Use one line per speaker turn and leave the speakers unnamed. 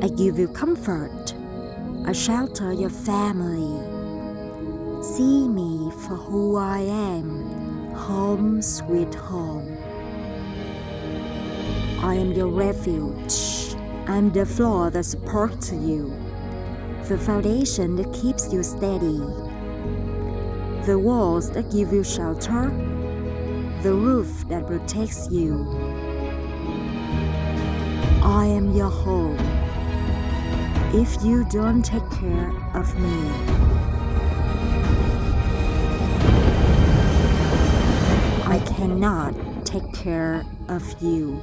I give you comfort. I shelter your family. See me for who I am, home sweet home. I am your refuge. I am the floor that supports you, the foundation that keeps you steady, the walls that give you shelter, the roof that protects you. I am your home. If you don't take care of me, I cannot take care of you.